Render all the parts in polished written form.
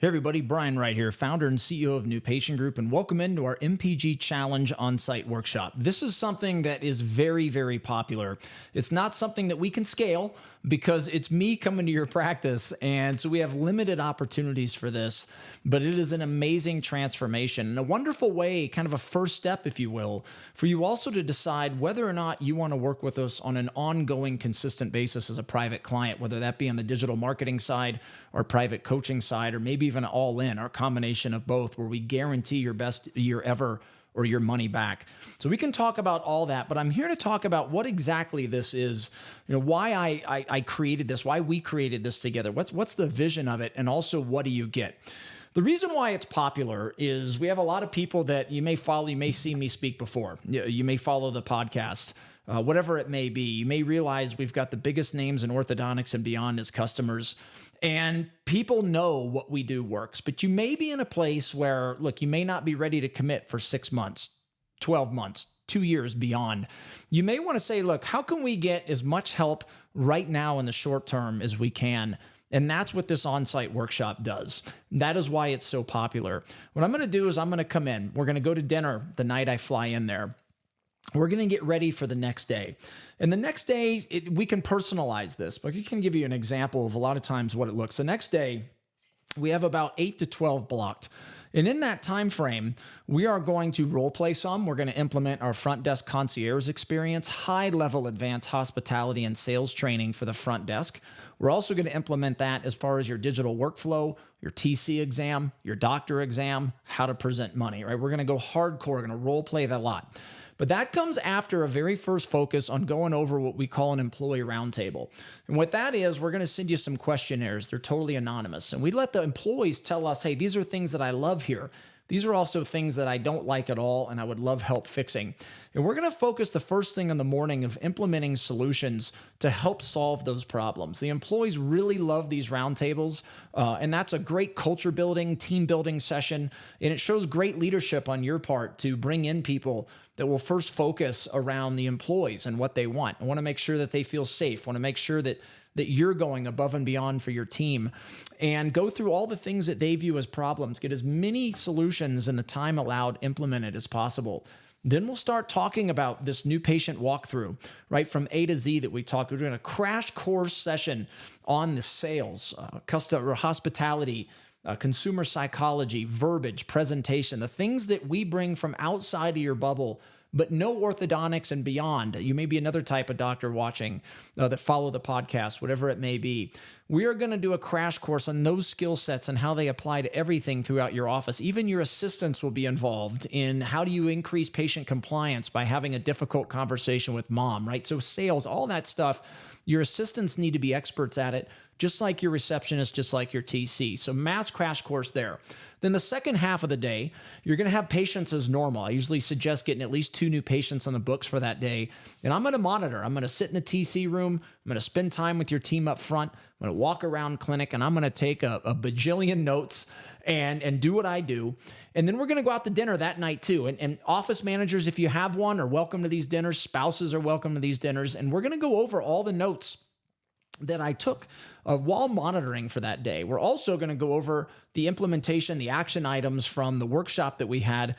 Hey everybody, Brian Wright here, founder and CEO of New Patient Group, and welcome into our MPG Challenge on-site workshop. This is something that is very, very popular. It's not something that we can scale because it's me coming to your practice, and so we have limited opportunities for this, but it is an amazing transformation and a wonderful way, kind of a first step, if you will, for you also to decide whether or not you want to work with us on an ongoing, consistent basis as a private client, whether that be on the digital marketing side or private coaching side, or maybe even all in, or a combination of both, where we guarantee your best year ever or your money back. So we can talk about all that, but I'm here to talk about what exactly this is, why I created this, why we created this together, what's the vision of it, and also what do you get? The reason why it's popular is we have a lot of people that you may follow, you may see me speak before, you may follow the podcast, whatever it may be. You may realize we've got the biggest names in orthodontics and beyond as customers, and people know what we do works, but you may be in a place where, look, you may not be ready to commit for 6 months, 12 months, 2 years beyond. You may want to say, look, how can we get as much help right now in the short term as we can? And that's what this on-site workshop does. That is why it's so popular. What I'm going to do is I'm going to come in. We're going to go to dinner the night I fly in there. We're going to get ready for the next day. And the next day, we can personalize this, but I can give you an example of a lot of times what it looks. The next day, we have about 8 to 12 blocked. And in that time frame, we are going to role play some. We're going to implement our front desk concierge experience, high-level advanced hospitality and sales training for the front desk. We're also going to implement that as far as your digital workflow, your TC exam, your doctor exam, how to present money, right? We're going to go hardcore. We're going to role play that a lot. But that comes after a very first focus on going over what we call an employee roundtable. And what that is, we're going to send you some questionnaires. They're totally anonymous. And we let the employees tell us, hey, these are things that I love here. These are also things that I don't like at all and I would love help fixing. And we're going to focus the first thing in the morning of implementing solutions to help solve those problems. The employees really love these roundtables, and that's a great culture building, team building session. And it shows great leadership on your part to bring in people that will first focus around the employees and what they want. I want to make sure that they feel safe. I want to make sure that you're going above and beyond for your team, and go through all the things that they view as problems, get as many solutions in the time allowed implemented as possible. Then we'll start talking about this new patient walkthrough, right, from A to Z that we talked. We're doing a crash course session on the sales, customer hospitality, consumer psychology, verbiage, presentation, the things that we bring from outside of your bubble, but no orthodontics and beyond. You may be another type of doctor watching that follow the podcast, whatever it may be. We are going to do a crash course on those skill sets and how they apply to everything throughout your office. Even your assistants will be involved in how do you increase patient compliance by having a difficult conversation with mom, right? So sales, all that stuff, your assistants need to be experts at it, just like your receptionist, just like your TC. So mass crash course there. Then the second half of the day, you're going to have patients as normal. I usually suggest getting at least 2 new patients on the books for that day. And I'm going to monitor. I'm going to sit in the TC room. I'm going to spend time with your team up front. I'm going to walk around clinic, and I'm going to take a bajillion notes and do what I do. And then we're going to go out to dinner that night too. And office managers, if you have one, are welcome to these dinners. Spouses are welcome to these dinners. And we're going to go over all the notes that I took while monitoring for that day. We're also going to go over the implementation, the action items from the workshop that we had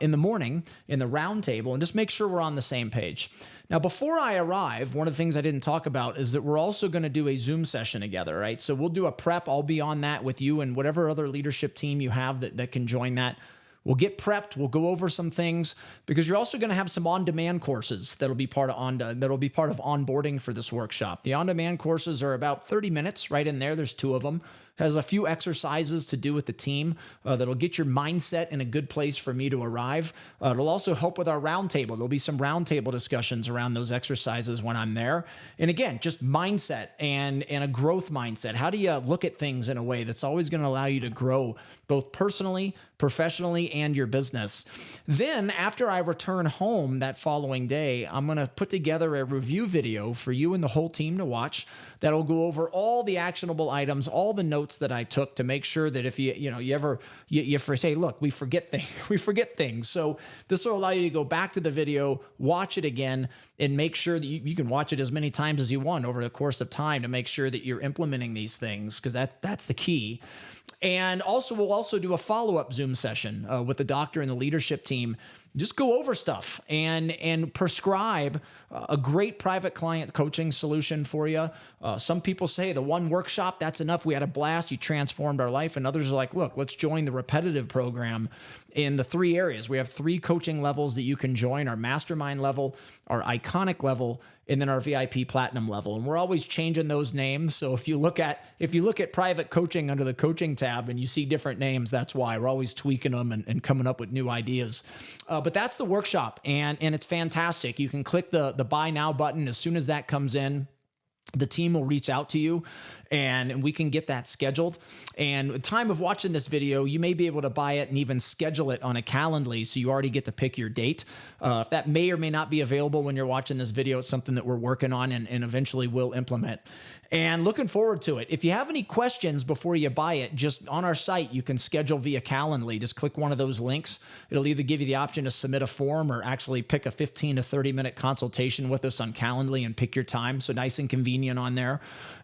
in the morning in the roundtable, and just make sure we're on the same page. Now, before I arrive, one of the things I didn't talk about is that we're also going to do a Zoom session together, right? So we'll do a prep. I'll be on that with you and whatever other leadership team you have that can join that. We'll get prepped. We'll go over some things because you're also going to have some on-demand courses that'll be part of onboarding for this workshop. The on-demand courses are about 30 minutes right in there. There's 2 of them. Has a few exercises to do with the team that'll get your mindset in a good place for me to arrive. It'll also help with our roundtable. There'll be some roundtable discussions around those exercises when I'm there. And again, just mindset and a growth mindset. How do you look at things in a way that's always going to allow you to grow both personally, professionally, and your business? Then after I return home that following day, I'm going to put together a review video for you and the whole team to watch that'll go over all the actionable items, all the notes that I took to make sure that if you say, look, we forget things. So this will allow you to go back to the video, watch it again, and make sure that you can watch it as many times as you want over the course of time to make sure that you're implementing these things, because that's the key. And also, we'll also do a follow-up Zoom session with the doctor and the leadership team. Just go over stuff and prescribe a great private client coaching solution for you. Some people say the one workshop, that's enough. We had a blast. You transformed our life. And others are like, look, let's join the repetitive program in the 3 areas. We have 3 coaching levels that you can join: our mastermind level, our iconic level, and then our VIP platinum level. And we're always changing those names. So if you look at private coaching under the coaching tab and you see different names, that's why. We're always tweaking them and coming up with new ideas. But that's the workshop, and it's fantastic. You can click the buy now button. As soon as that comes in, the team will reach out to you and we can get that scheduled. And at the time of watching this video, you may be able to buy it and even schedule it on a Calendly, so you already get to pick your date. If that may or may not be available when you're watching this video, it's something that we're working on and eventually will implement. And looking forward to it. If you have any questions before you buy it, just on our site, you can schedule via Calendly. Just click one of those links. It'll either give you the option to submit a form or actually pick a 15 to 30 minute consultation with us on Calendly and pick your time. So nice and convenient on there.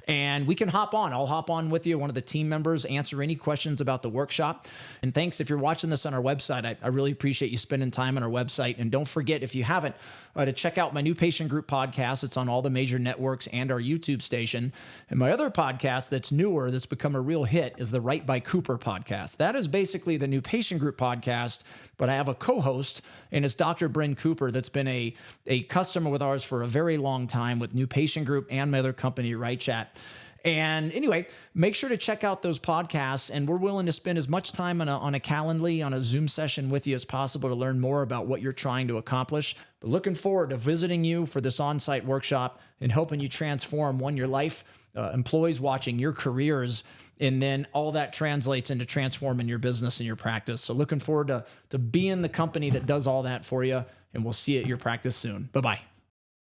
And we can hop on. I'll hop on with you, one of the team members, answer any questions about the workshop. And thanks if you're watching this on our website. I really appreciate you spending time on our website. And don't forget, if you haven't, to check out my new patient group podcast. It's on all the major networks and our YouTube station. And my other podcast that's newer, that's become a real hit, is the Right by Cooper podcast. That is basically the new patient group podcast, but I have a co-host, and it's Dr. Bryn Cooper, that's been a customer with ours for a very long time with New Patient Group and my other company, Right Chat. And anyway, make sure to check out those podcasts, and we're willing to spend as much time on a Calendly, on a Zoom session with you as possible to learn more about what you're trying to accomplish. But looking forward to visiting you for this on-site workshop and helping you transform, one, your life, employees watching, your careers, and then all that translates into transforming your business and your practice. So looking forward to being the company that does all that for you, and we'll see you at your practice soon. Bye-bye.